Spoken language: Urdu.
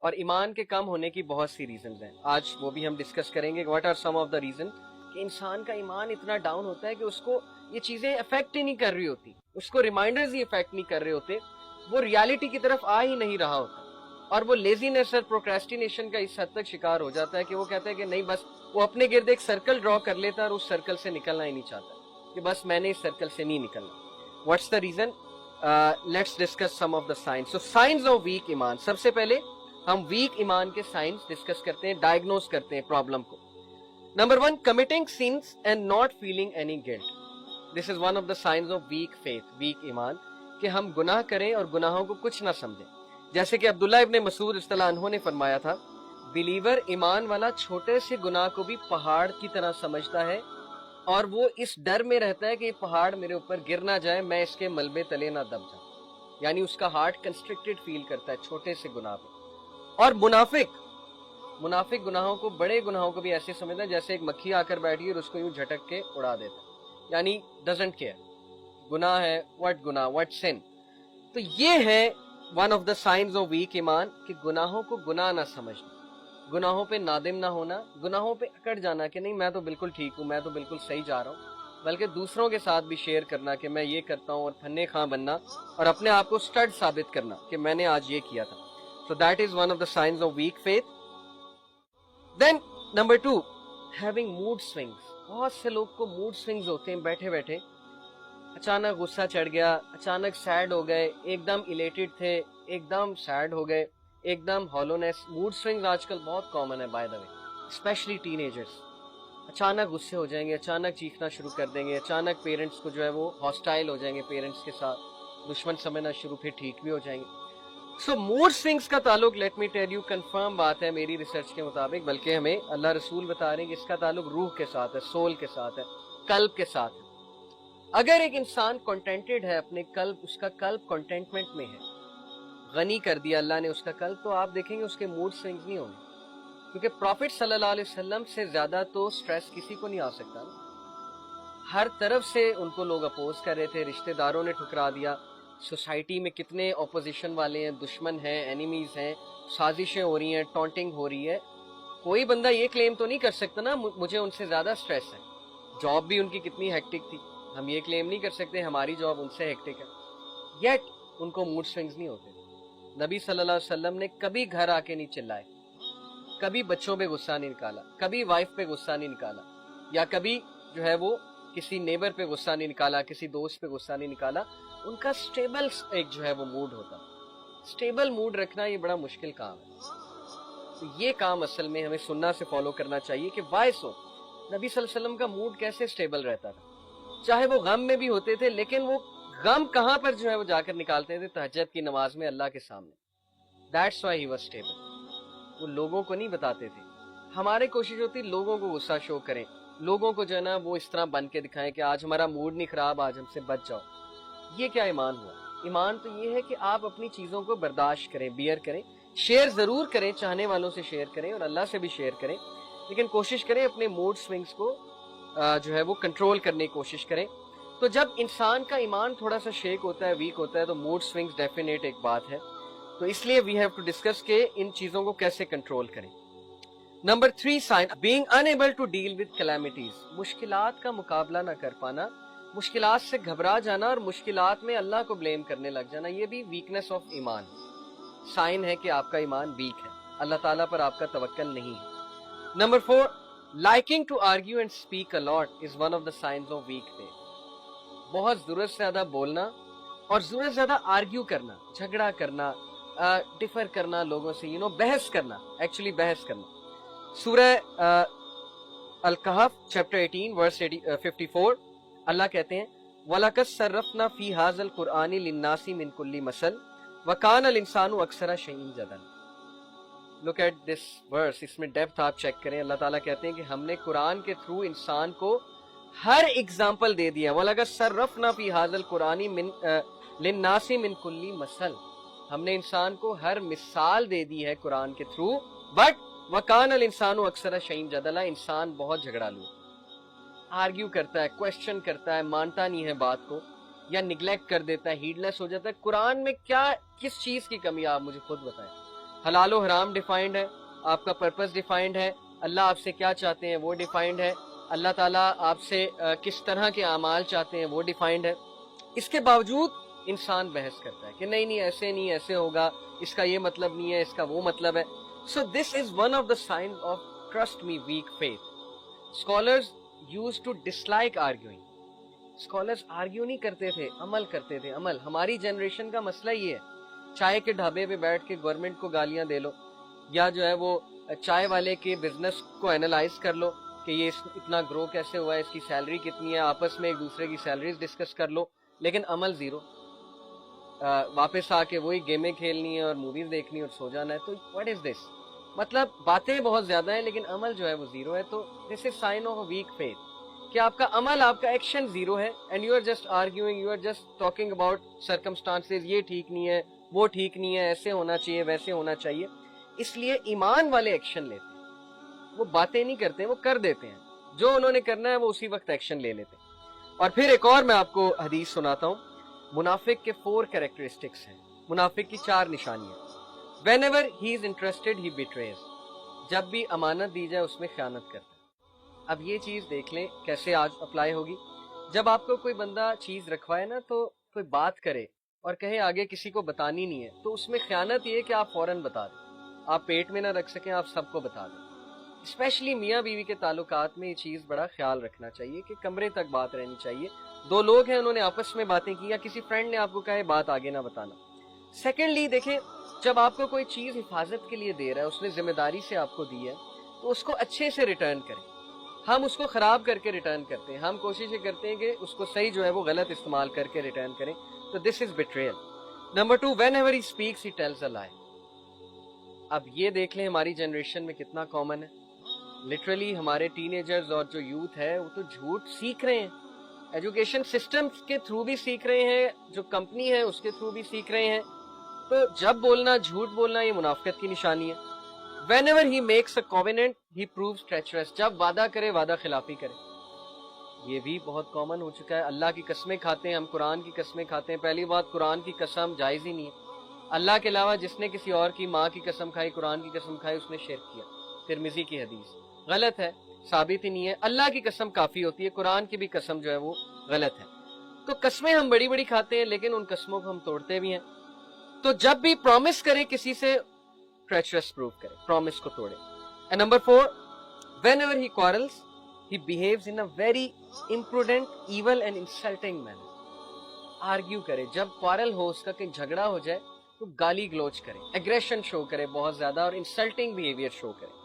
اور ایمان کے کم ہونے کی بہت سی ریزنز ہیں، آج وہ بھی ہم ڈسکس کریں گے. What are some of the reason کہ انسان کا ایمان اتنا ڈاؤن ہوتا ہے کہ اس کو یہ چیزیں افیکٹ ہی نہیں کر رہی ہوتی، اس کو ریمائنڈرز ہی افیکٹ نہیں کر رہے ہوتے، وہ ریالٹی کی طرف آ ہی نہیں رہا ہوتا، اور وہ لیزینس اور پروکریسٹینیشن کا اس حد تک شکار ہو جاتا ہے کہ وہ کہتا ہے کہ نہیں، بس وہ اپنے گرد ایک سرکل ڈرا کر لیتا ہے اور اس سرکل سے نکلنا ہی نہیں چاہتا کہ بس میں نے اس سرکل سے نہیں نکلنا. What's the reason? Let's discuss some of the signs. So signs of weak ایمان. سب سے پہلے ہم ویک ایمان کے سائنس ڈسکس کرتے ہیں، ڈائگنوز کرتے ہیں پرابلم کو. Number 1، committing sins and not feeling any guilt. This is one of the signs of weak faith, weak ایمان، کہ ہم گناہ کریں اور گناہوں کو کچھ نہ سمجھیں. جیسے کہ عبداللہ ابن مسعود رضی اللہ عنہ نے فرمایا تھا، بلیور ایمان والا چھوٹے سے گناہ کو بھی پہاڑ کی طرح سمجھتا ہے اور وہ اس ڈر میں رہتا ہے کہ یہ پہاڑ میرے اوپر گر نہ جائے، میں اس کے ملبے تلے نہ دب جاؤں. یعنی اس کا ہارٹ کنسٹرکٹڈ فیل کرتا ہے چھوٹے سے گناہ پہ. اور منافق گناہوں کو، بڑے گناہوں کو بھی ایسے سمجھتا ہے جیسے ایک مکھی آ کر بیٹھی اور اس کو یوں جھٹک کے اڑا دیتا ہے، یعنی ڈزنٹ کیئر. گناہ ہے، واٹ گناہ، واٹ سن. تو یہ ہے one of the signs of weak ایمان کہ گناہوں کو گناہ نہ سمجھنا، گناہوں پہ نادم نہ ہونا، گناہوں پہ اکڑ جانا کہ نہیں میں تو بالکل ٹھیک ہوں، میں تو بالکل صحیح جا رہا ہوں، بلکہ دوسروں کے ساتھ بھی شیئر کرنا کہ میں یہ کرتا ہوں اور پھنے خاں بننا اور اپنے آپ کو سٹڈ ثابت کرنا کہ میں نے آج یہ کیا تھا. So that is one of the signs of weak faith. Then number 2, having mood swings. بہت سے لوگ کو موڈ سوئنگز ہوتے ہیں، بیٹھے بیٹھے اچانک غصہ چڑھ گیا، اچانک سیڈ ہو گئے، ایک دم الیٹڈ تھے، ایک دم سیڈ ہو گئے، ایک دم ہالونیس. موڈ سوئنگز آج کل بہت کامن ہے by the way, especially teenagers. اچانک غصے ہو جائیں گے، اچانک چیخنا شروع کر دیں گے، اچانک پیرنٹس کو جو ہے وہ ہاسٹائل ہو جائیں گے، پیرنٹس کے ساتھ دشمن سمجھنا شروع، پھر ٹھیک بھی ہو جائیں گے. سو موڈ سوئنگز کا تعلق، let me tell you, confirm بات ہے میری ریسرچ کے مطابق، بلکہ ہمیں اللہ رسول بتا رہے ہیں کہ اس کا تعلق روح کے ساتھ ہے، سول کے ساتھ ہے، قلب کے ساتھ ہے. اگر ایک انسان کنٹینٹڈ ہے اپنے قلب، اس کا قلب کنٹینٹمنٹ میں ہے، غنی کر دیا اللہ نے اس کا قلب، تو آپ دیکھیں گے اس کے موڈ سوئنگز نہیں ہوں گے. کیونکہ پروفٹ صلی اللہ علیہ وسلم سے زیادہ تو سٹریس کسی کو نہیں آ سکتا. ہر طرف سے ان کو لوگ اپوز کر رہے تھے، رشتہ داروں نے ٹھکرا دیا، سوسائٹی میں کتنے اپوزیشن والے ہیں، دشمن ہیں، اینیمیز ہیں، سازشیں ہو رہی ہیں، ٹونٹنگ ہو رہی ہے. کوئی بندہ یہ کلیم تو نہیں کر سکتا نا مجھے ان سے زیادہ سٹریس ہے. جاب بھی ان کی کتنی ہیکٹک تھی، ہم یہ کلیم نہیں کر سکتے ہماری جاب ان سے ہیکٹک ہے. یٹ ان کو موڈ سوئنگز نہیں ہوتے. نبی صلی اللہ علیہ وسلم نے کبھی گھر آ کے نہیں چلائے، کبھی بچوں پہ غصہ نہیں نکالا، کبھی وائف پہ غصہ نہیں نکالا، یا کبھی جو ہے وہ کسی نیبر پہ غصہ نہیں نکالا، کسی دوست پہ غصہ نہیں نکالا. ان کا سٹیبل ایک جو ہے وہ موڈ ہوتا. سٹیبل موڈ رکھنا یہ بڑا مشکل کام ہے. تو یہ کام اصل میں ہمیں سننا سے فالو کرنا چاہیے کہ وائی سو نبی صلی اللہ علیہ وسلم کا موڈ کیسے سٹیبل رہتا تھا. چاہے وہ غم میں بھی ہوتے تھے، لیکن وہ غم کہاں پر جو ہے وہ جا کر نکالتے تھے؟ تہجد کی نماز میں اللہ کے سامنے. That's why he was stable. وہ لوگوں کو نہیں بتاتے تھے. ہماری کوشش ہوتی لوگوں کو غصہ شو کریں، لوگوں کو جو ہے نا وہ اس طرح بن کے دکھائیں کہ آج ہمارا موڈ نہیں خراب، آج ہم سے بچ جاؤ. یہ کیا ایمان ہوا؟ ایمان تو یہ ہے کہ آپ اپنی چیزوں کو برداشت کریں، بیئر کریں، شیئر ضرور کریں، چاہنے والوں سے شیئر کریں اور اللہ سے بھی شیئر کریں، لیکن کوشش کریں اپنے موڈ سوئنگز کو جو ہے وہ کنٹرول کرنے کی کوشش کریں. تو جب انسان کا ایمان تھوڑا سا شیک ہوتا ہے، ویک ہوتا ہے، تو موڈ سوئنگز ڈیفینیٹ ایک بات ہے. تو اس لیے وی ہیو ٹو ڈسکس کہ ان چیزوں کو کیسے کنٹرول کریں. Number 3 sign, being enable to deal with calamities. مشکلات کا مقابلہ نہ کر پانا، مشکلات سے گھبرا جانا اور مشکلات میں اللہ کو بلیم کرنے لگ جانا، یہ بھی ویکنس آف ایمان، سائن ہے کہ آپ کا ایمان ویک ہے، اللہ تعالیٰ پر آپ کا توکل نہیں ہے. Number 4، liking to argue and speak a lot is one of the signs of weak faith. بہت ضرورت سے زیادہ بولنا اور ضرورت سے زیادہ آرگیو کرنا، جھگڑا کرنا، ڈفر کرنا لوگوں سے، بحث کرنا، ایکچولی بحث کرنا. سورہ الکہف چیپٹر 18 ورس 54 اللہ کہتے ہیں وَلَقَدْ صَرَّفْنَا فِي هَذَا الْقُرْآنِ لِلنَّاسِ مِنْ كُلِّ مَثَلٍ وَكَانَ الْإِنسَانُ أَكْثَرَ شَيْءٍ جَدَلًا. لک ایٹ دس ورس، اس میں ڈیپتھ آپ چیک کریں. اللہ تعالیٰ کہتے ہیں کہ ہم نے قرآن کے تھرو انسان کو ہر ایگزامپل دے دیا. وَلَقَدْ صَرَّفْنَا فِي هَذَا الْقُرْآنِ لِلنَّاسِ مِنْ كُلِّ مَثَلٍ. ہم نے انسان کو ہر مثال دے دی ہے قرآن کے تھرو. بٹ وَكَانَ الْإِنسَانُ أَكْثَرَ شَيْءٍ جَدَلًا. انسان بہت جھگڑالو، آرگیو کرتا ہے، کوشچن کرتا ہے، مانتا نہیں ہے بات کو، یا نگلیکٹ کر دیتا ہے، ہیڈ لیس ہو جاتا ہے. قرآن میں کیا، کس چیز کی کمی ہے؟ آپ مجھے خود بتائیں. حلال و حرام ڈیفائنڈ ہے، آپ کا پرپس ڈیفائنڈ ہے، اللہ آپ سے کیا چاہتے ہیں وہ ڈیفائنڈ ہے، اللہ تعالیٰ آپ سے کس طرح کے اعمال چاہتے ہیں وہ ڈیفائنڈ ہے. اس کے باوجود انسان بحث کرتا ہے کہ نہیں ایسے نہیں، ایسے ہوگا، اس کا یہ مطلب نہیں ہے، اس کا وہ مطلب ہے. So this is one of the sign of trust me weak faith. Scholars used to dislike arguing. Scholars argue نہیں کرتے تھے، عمل کرتے تھے. عمل ہماری جنریشن کا مسئلہ یہ ہے، چائے کے ڈھابے پہ بیٹھ کے گورنمنٹ کو گالیاں دے لو، یا جو ہے وہ چائے والے کے بزنس کو اینالائز کر لو کہ یہ اتنا گرو کیسے ہوا ہے، اس کی سیلری کتنی ہے، آپس میں ایک دوسرے کی سیلریز ڈسکس کر لو، لیکن عمل زیرو. واپس آ کے وہی گیمیں کھیلنی ہے اور موویز دیکھنی اور سو جانا ہے. تو واٹ از دس؟ مطلب باتیں بہت زیادہ ہیں لیکن عمل جو ہے وہ زیرو ہے. تو this is sign of a weak faith کہ آپ کا عمل، آپ کا ایکشن زیرو ہے. And you are just arguing, you are just talking about circumstances, یہ ٹھیک نہیں ہے، وہ ٹھیک نہیں ہے، ایسے ہونا چاہیے، ویسے ہونا چاہیے. اس لیے ایمان والے ایکشن لیتے ہیں، وہ باتیں نہیں کرتے، وہ کر دیتے ہیں. جو انہوں نے کرنا ہے وہ اسی وقت ایکشن لے لیتے ہیں. اور پھر ایک اور میں آپ کو حدیث سناتا ہوں. منافق کے 4 کریکٹرسٹکس ہیں، منافق کی 4 نشانیاں. Whenever he is interested he betrays. جب بھی امانت دی جائے اس میں خیانت کرتا ہے. اب یہ چیز دیکھ لیں کیسے آج اپلائی ہوگی. جب آپ کو کوئی بندہ چیز رکھوائے نا تو کوئی بات کرے اور کہے آگے کسی کو بتانی نہیں ہے، تو اس میں خیانت یہ ہے کہ آپ فوراً بتا دیں. آپ پیٹ میں نہ رکھ سکیں، آپ سب کو بتا دیں. اسپیشلی میاں بیوی کے تعلقات میں یہ چیز بڑا خیال رکھنا چاہیے کہ کمرے تک بات رہنی چاہیے. 2 لوگ ہیں، انہوں نے آپس میں باتیں کی، یا کسی فرینڈ نے آپ کو کہا بات آگے نہ بتانا. سیکنڈلی دیکھیں، جب آپ کو کوئی چیز حفاظت کے لیے دے رہا ہے، اس نے ذمہ داری سے آپ کو دی ہے، تو اس کو اچھے سے ریٹرن کریں. ہم اس کو خراب کر کے ریٹرن کرتے ہیں، ہم کوشش یہ کرتے ہیں کہ اس کو صحیح جو ہے وہ غلط استعمال کر کے ریٹرن کریں. تو this is betrayal. Number 2، whenever he speaks he tells a lie. اب یہ دیکھ لیں ہماری جنریشن میں کتنا کامن ہے. لٹرلی ہمارے ٹین ایجرز اور جو یوتھ ہے وہ تو جھوٹ سیکھ رہے ہیں. ایجوکیشن سسٹم کے تھرو بھی سیکھ رہے ہیں، جو کمپنی ہے اس کے تھرو بھی سیکھ رہے ہیں. تو جب بولنا، جھوٹ بولنا، یہ منافقت کی نشانی ہے. Whenever he makes a covenant he proves treacherous. جب وعدہ کرے وعدہ خلافی کرے. یہ بھی بہت کامن ہو چکا ہے. اللہ کی قسمیں کھاتے ہیں ہم، قرآن کی قسمیں کھاتے ہیں. پہلی بات، قرآن کی قسم جائز ہی نہیں ہے. اللہ کے علاوہ جس نے کسی اور کی ماں کی قسم کھائی، قرآن کی قسم کھائی، اس نے شرک کیا. ترمذی کی حدیث غلط ہے، ثابت ہی نہیں ہے. اللہ کی قسم کافی ہوتی ہے، قرآن کی بھی قسم جو ہے وہ غلط ہے. تو قسمیں ہم بڑی بڑی کھاتے ہیں لیکن ان قسموں کو ہم توڑتے بھی ہیں. تو جب بھی پرومس کرے کسی سے، ٹریچرس پروف کرے، پرومس کو توڑے. And number 4, whenever he quarrels, he behaves in a very imprudent, evil and insulting manner. Argue کرے، جب quarrel ہو، اس کا کہ جھگڑا ہو جائے، تو گالی گلوچ کرے، ایگریشن شو کرے بہت زیادہ، اور انسلٹنگ بیہیویئر شو کرے.